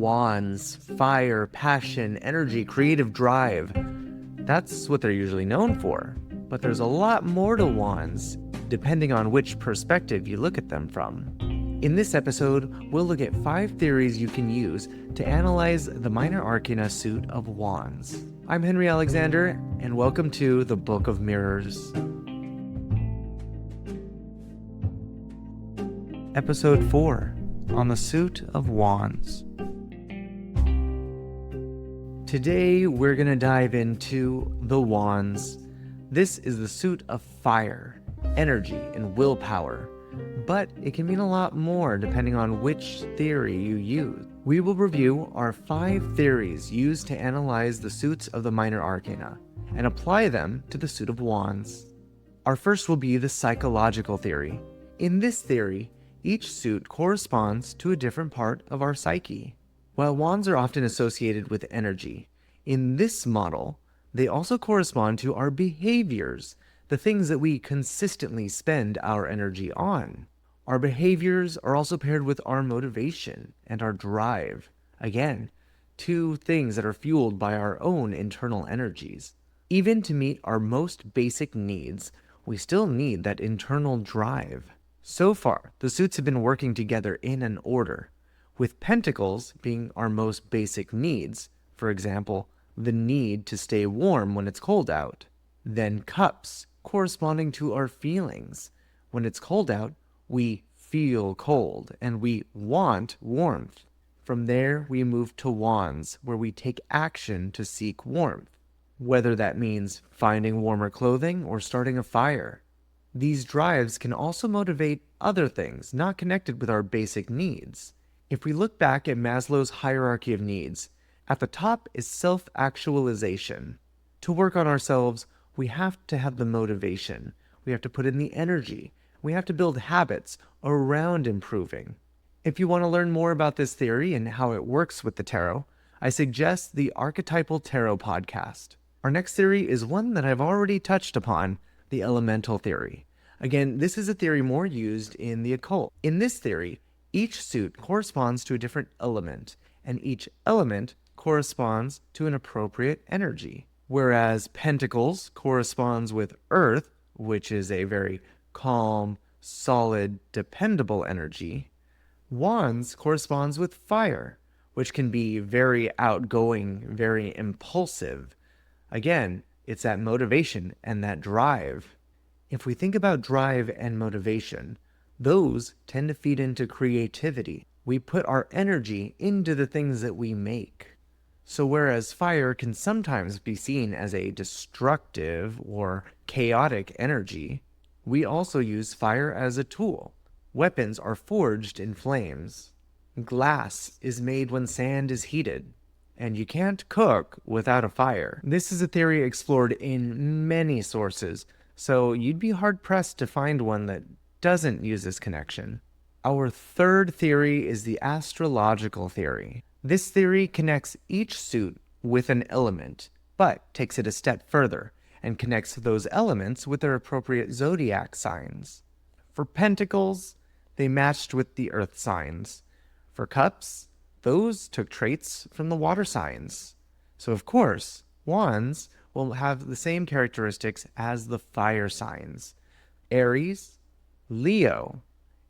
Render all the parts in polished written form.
Wands, fire, passion, energy, creative drive. That's what they're usually known for. But there's a lot more to wands, depending on which perspective you look at them from. In this episode, we'll look at 5 theories you can use to analyze the minor arcana suit of wands. I'm Henry Alexander, and welcome to the Book of Mirrors. Episode 4, on the suit of wands. Today, we're going to dive into the wands. This is the suit of fire, energy, and willpower. But it can mean a lot more depending on which theory you use. We will review our 5 theories used to analyze the suits of the minor arcana and apply them to the suit of wands. Our first will be the psychological theory. In this theory, each suit corresponds to a different part of our psyche. While wands are often associated with energy, in this model, they also correspond to our behaviors, the things that we consistently spend our energy on. Our behaviors are also paired with our motivation and our drive. Again, 2 things that are fueled by our own internal energies. Even to meet our most basic needs, we still need that internal drive. So far, the suits have been working together in an order, with pentacles being our most basic needs, for example, the need to stay warm when it's cold out. Then cups, corresponding to our feelings. When it's cold out, we feel cold and we want warmth. From there, we move to wands, where we take action to seek warmth, whether that means finding warmer clothing or starting a fire. These drives can also motivate other things not connected with our basic needs. If we look back at Maslow's hierarchy of needs, at the top is self-actualization. To work on ourselves, we have to have the motivation. We have to put in the energy. We have to build habits around improving. If you want to learn more about this theory and how it works with the tarot, I suggest the Archetypal Tarot podcast. Our next theory is one that I've already touched upon, the elemental theory. Again, this is a theory more used in the occult. In this theory, each suit corresponds to a different element, and each element corresponds to an appropriate energy. Whereas Pentacles corresponds with Earth, which is a very calm, solid, dependable energy, Wands corresponds with Fire, which can be very outgoing, very impulsive. Again, it's that motivation and that drive. If we think about drive and motivation, those tend to feed into creativity. We put our energy into the things that we make. So whereas fire can sometimes be seen as a destructive or chaotic energy, we also use fire as a tool. Weapons are forged in flames. Glass is made when sand is heated. And you can't cook without a fire. This is a theory explored in many sources, so you'd be hard-pressed to find one that doesn't use this connection. Our third theory is the astrological theory. This theory connects each suit with an element, but takes it a step further and connects those elements with their appropriate zodiac signs. For pentacles, they matched with the earth signs. For cups, those took traits from the water signs. So of course, wands will have the same characteristics as the fire signs: Aries, Leo,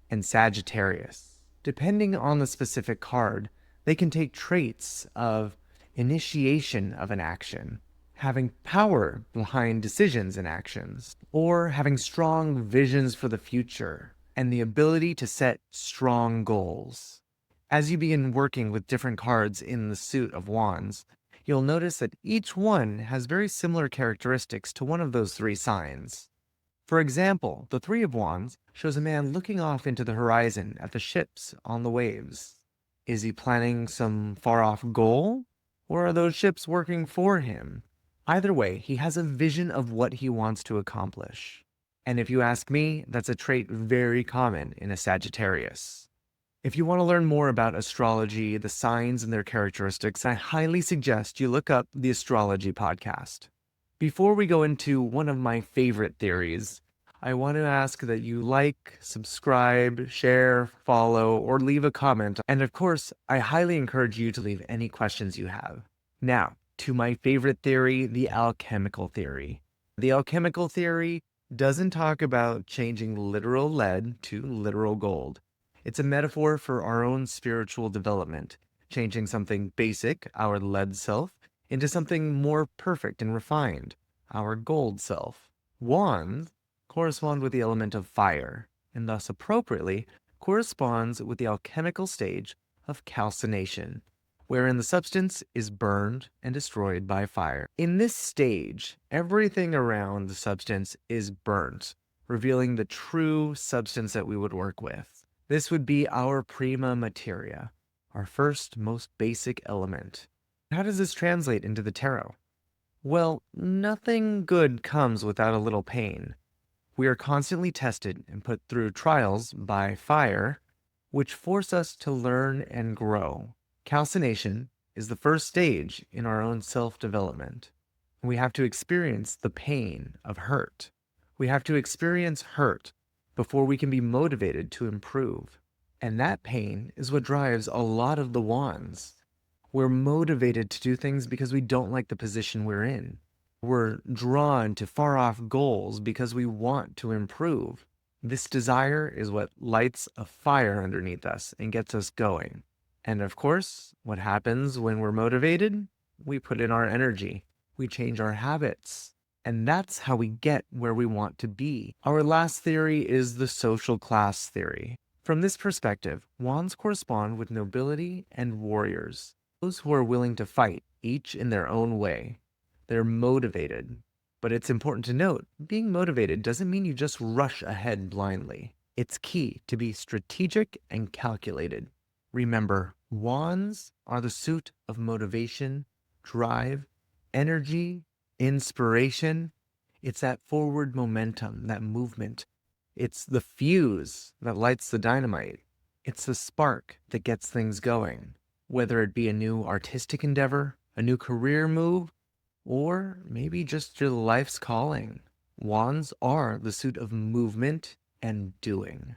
and Sagittarius. Depending on the specific card, they can take traits of initiation of an action, having power behind decisions and actions, or having strong visions for the future, and the ability to set strong goals. As you begin working with different cards in the suit of wands, you'll notice that each one has very similar characteristics to one of those 3 signs. For example, the 3 of wands shows a man looking off into the horizon at the ships on the waves. Is he planning some far-off goal, or are those ships working for him? Either way, he has a vision of what he wants to accomplish. And if you ask me, that's a trait very common in a Sagittarius. If you want to learn more about astrology, the signs and their characteristics, I highly suggest you look up the Astrology podcast. Before we go into one of my favorite theories, I want to ask that you like, subscribe, share, follow, or leave a comment. And of course, I highly encourage you to leave any questions you have. Now, to my favorite theory, the alchemical theory. The alchemical theory doesn't talk about changing literal lead to literal gold. It's a metaphor for our own spiritual development, changing something basic, our lead self, into something more perfect and refined, our gold self. Wands correspond with the element of fire, and thus appropriately corresponds with the alchemical stage of calcination, wherein the substance is burned and destroyed by fire. In this stage, everything around the substance is burnt, revealing the true substance that we would work with. This would be our prima materia, our first, most basic element. How does this translate into the tarot? Well, nothing good comes without a little pain. We are constantly tested and put through trials by fire, which force us to learn and grow. Calcination is the first stage in our own self-development. We have to experience the pain of hurt. We have to experience hurt before we can be motivated to improve. And that pain is what drives a lot of the wands. We're motivated to do things because we don't like the position we're in. We're drawn to far off goals because we want to improve. This desire is what lights a fire underneath us and gets us going. And of course, what happens when we're motivated? We put in our energy. We change our habits. And that's how we get where we want to be. Our last theory is the social class theory. From this perspective, wands correspond with nobility and warriors, those who are willing to fight, each in their own way. They're motivated. But it's important to note, being motivated doesn't mean you just rush ahead blindly. It's key to be strategic and calculated. Remember, wands are the suit of motivation, drive, energy, inspiration. It's that forward momentum, that movement. It's the fuse that lights the dynamite. It's the spark that gets things going, whether it be a new artistic endeavor, a new career move, or maybe just your life's calling. Wands are the suit of movement and doing.